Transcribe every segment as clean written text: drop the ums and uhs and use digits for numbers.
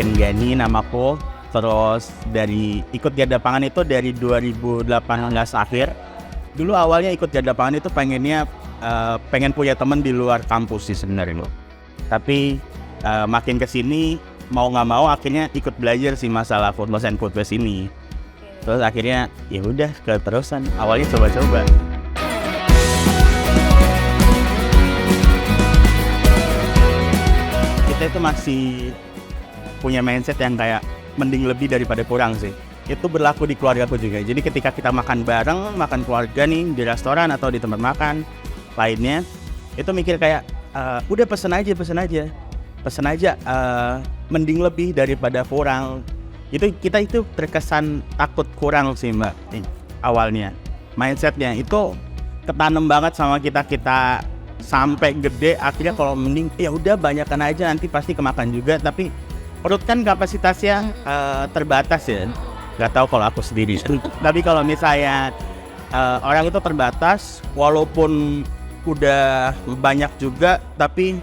Alvin Gani namaku. Terus dari ikut garda pangan itu dari 2018 akhir. Dulu awalnya ikut garda pangan itu pengen punya teman di luar kampus sih sebenarnya loh. Tapi makin kesini mau nggak mau akhirnya ikut belajar sih masalah food loss and food waste ini. Terus akhirnya ya udah keterusan. Awalnya coba-coba. Kita itu masih punya mindset yang kayak mending lebih daripada kurang sih. Itu berlaku di keluargaku juga. Jadi ketika kita makan bareng, makan keluarga nih di restoran atau di tempat makan lainnya, itu mikir kayak udah pesen aja, mending lebih daripada kurang. Itu kita itu terkesan takut kurang sih Mbak awalnya. Mindsetnya itu ketanam banget sama kita sampai gede. Akhirnya kalau mending ya udah banyakan aja, nanti pasti kemakan juga. Tapi perut kan kapasitasnya terbatas ya. Gak tahu kalau aku sendiri. Tapi kalau misalnya orang itu terbatas, walaupun udah banyak juga, tapi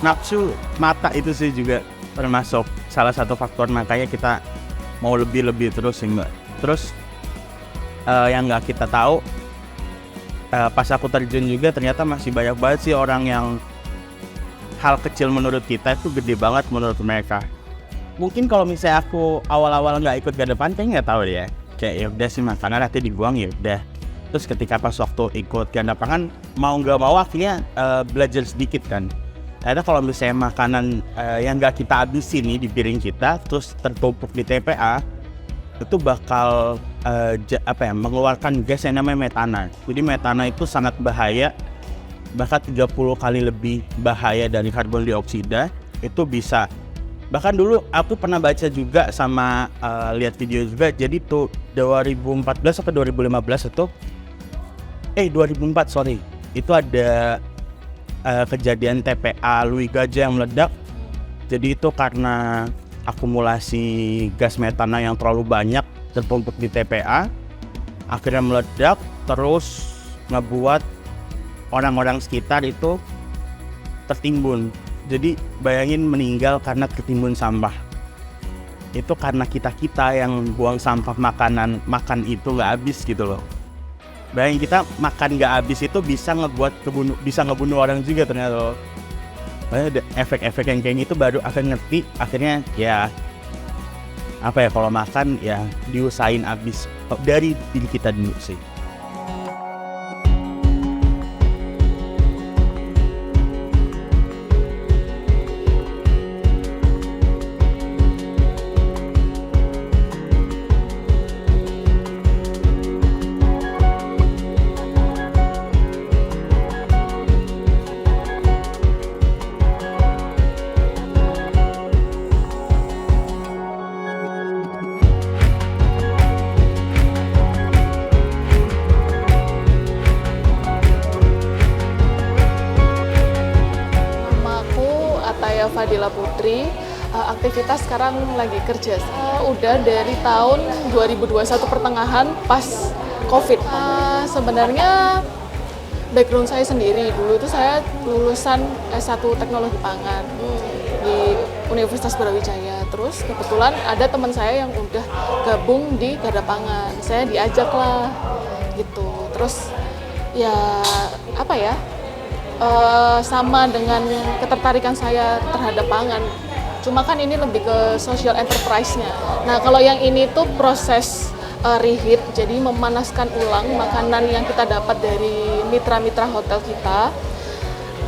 nafsu mata itu sih juga termasuk salah satu faktor makanya kita mau lebih terus sih Mbak. Terus yang nggak kita tahu, pas aku terjun juga ternyata masih banyak banget sih orang yang hal kecil menurut kita itu gede banget menurut mereka. Mungkin kalau misalnya aku awal-awal nggak ikut garda pangan kayaknya nggak tahu deh ya. Kayak ya udah sih makanan nanti dibuang ya udah. Terus ketika pas waktu ikut garda pangan mau nggak mau akhirnya belajar sedikit kan. Ternyata kalau misalnya makanan yang nggak kita habisin nih di piring kita terus tertumpuk di TPA, itu bakal mengeluarkan gas yang namanya metana. Jadi metana itu sangat bahaya, bahkan 30 kali lebih bahaya dari karbon dioksida. Itu bisa, bahkan dulu aku pernah baca juga sama lihat video juga. Jadi tuh 2014 atau 2015 itu 2004 sorry, itu ada kejadian TPA Louis Gajah yang meledak. Jadi itu karena akumulasi gas metana yang terlalu banyak tertumpuk di TPA, akhirnya meledak, terus ngebuat orang-orang sekitar itu tertimbun. Jadi bayangin meninggal karena tertimbun sampah. Itu karena kita yang buang sampah makan itu nggak habis gitu loh. Bayangin kita makan nggak habis itu bisa ngebunuh orang juga ternyata loh. Banyak efek-efek yang kayak gitu baru akan ngerti akhirnya ya kalau makan ya diusahain habis dari diri kita dulu sih. Fadila Putri, aktivitas sekarang lagi kerja. Udah dari tahun 2021 pertengahan pas COVID. Sebenarnya background saya sendiri, dulu itu saya lulusan S1 Teknologi Pangan di Universitas Brawijaya. Terus kebetulan ada teman saya yang udah gabung di garda pangan. Saya diajak lah gitu. Terus ya sama dengan ketertarikan saya terhadap pangan. Cuma kan ini lebih ke social enterprise-nya. Nah, kalau yang ini tuh proses reheat, jadi memanaskan ulang makanan yang kita dapat dari mitra-mitra hotel kita.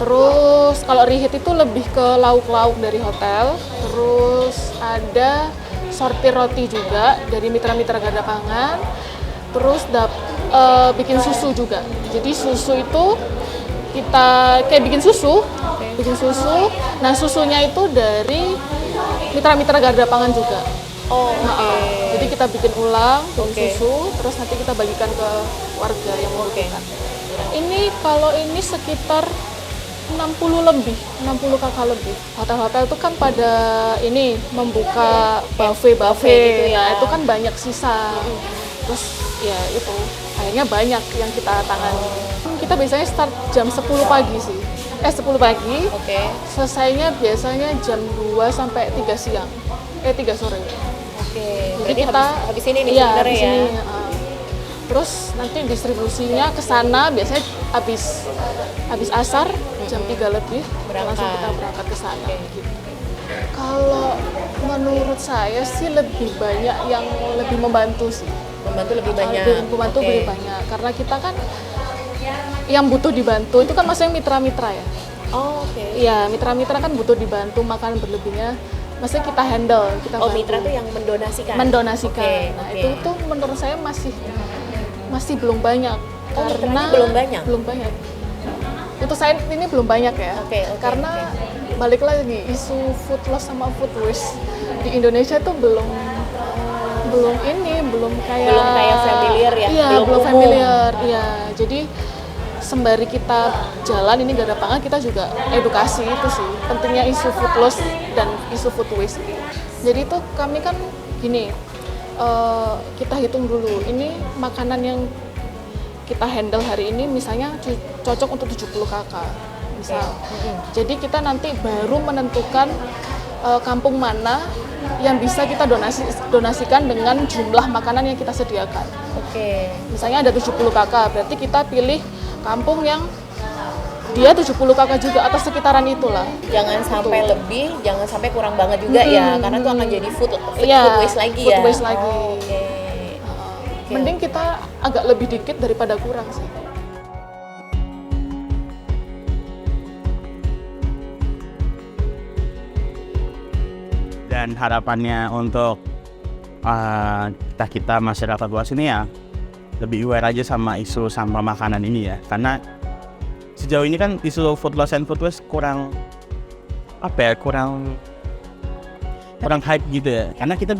Terus kalau reheat itu lebih ke lauk-lauk dari hotel. Terus ada sortir roti juga dari mitra-mitra garda pangan. Terus bikin susu juga. Jadi susu itu kita kayak bikin susu. Nah, susunya itu dari mitra-mitra garda pangan juga. Jadi kita bikin ulang, susu, terus nanti kita bagikan ke warga yang membutuhkan. Ini kalau ini sekitar 60 kakak lebih. Hotel-hotel itu kan pada ini membuka buffet gitu ya. Nah, itu kan banyak sisa. Terus ya itu akhirnya banyak yang kita tangani. Kita biasanya start jam 10 pagi sih. 10 pagi. Selesainya biasanya jam 2 sampai 3 siang. 3 sore. Oke, Jadi berarti kita habis ini nih iya, sebenarnya habis ya. ini, terus nanti distribusinya ke sana biasanya habis asar jam 3 lebih Berangkat. langsung kita berangkat ke sana gitu. Kalau menurut saya sih lebih banyak yang lebih membantu sih. Membantu lebih banyak. Membantu Oke. lebih banyak karena kita kan yang butuh dibantu itu kan maksudnya mitra-mitra ya. Oh, oke. Iya, mitra-mitra kan butuh dibantu makanan berlebihnya. Maksudnya kita handle, kita Oh, bantu. mitra tuh yang mendonasikan. Mendonasikan. Oke, Nah, oke. itu tuh menurut saya masih belum banyak. Oh, karena mitranya belum banyak? Belum banyak. Untuk saya ini belum banyak ya. Oke, karena balik lagi isu food loss sama food waste di Indonesia tuh belum kayak Belum kayak familiar ya? Iya, Belum belum umum. familiar. Iya, jadi sembari kita jalan ini gak ada pangan, kita juga edukasi itu sih pentingnya isu food loss dan isu food waste. Jadi itu kami kan gini, kita hitung dulu ini makanan yang kita handle hari ini misalnya cocok untuk 70 kakak misal. Jadi kita nanti baru menentukan kampung mana yang bisa kita donasikan dengan jumlah makanan yang kita sediakan. Oke. Misalnya ada 70 kakak, berarti kita pilih kampung yang dia 70 kakak juga atau sekitaran itulah. Jangan sampai lebih, jangan sampai kurang banget juga ya, karena itu akan jadi food waste lagi food ya. waste lagi. Oke. Mending kita agak lebih dikit daripada kurang sih. Dan harapannya untuk kita masyarakat luas ini ya lebih aware aja sama isu sampah makanan ini ya, karena sejauh ini kan isu food loss and food waste kurang hype gitu ya, karena kita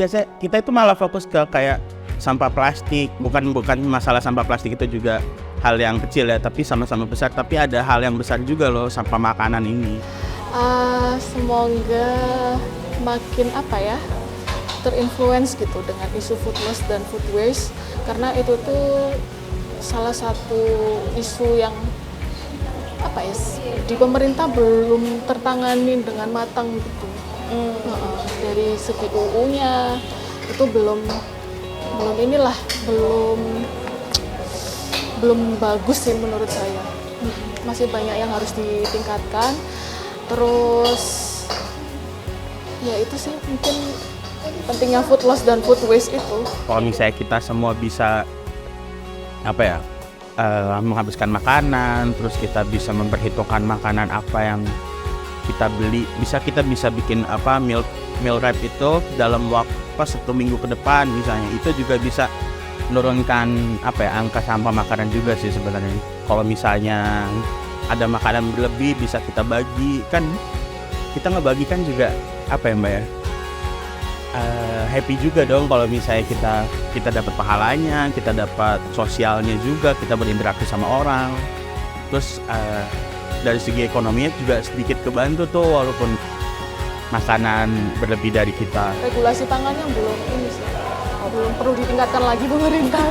itu malah fokus ke kayak sampah plastik, bukan masalah sampah plastik itu juga hal yang kecil ya, tapi sama-sama besar, tapi ada hal yang besar juga loh sampah makanan ini. Semoga makin terinfluence gitu dengan isu food loss dan food waste, karena itu tuh salah satu isu yang di pemerintah belum tertangani dengan matang gitu. Dari segi UU-nya itu belum bagus sih menurut saya. Masih banyak yang harus ditingkatkan. Terus ya itu sih mungkin pentingnya food loss dan food waste itu. Kalau misalnya kita semua bisa menghabiskan makanan, terus kita bisa memperhitungkan makanan apa yang kita beli, kita bisa bikin meal wrap itu dalam waktu 1 minggu ke depan misalnya, itu juga bisa menurunkan angka sampah makanan juga sih sebenarnya. Kalau misalnya ada makanan berlebih bisa kita bagi, kan kita ngebagikan juga Mbak ya, happy juga dong kalau misalnya kita dapat pahalanya, kita dapat sosialnya juga, kita berinteraksi sama orang. Terus dari segi ekonominya juga sedikit kebantu tuh, walaupun makanan berlebih dari kita. Regulasi pangan yang belum perlu ditingkatkan lagi pemerintah.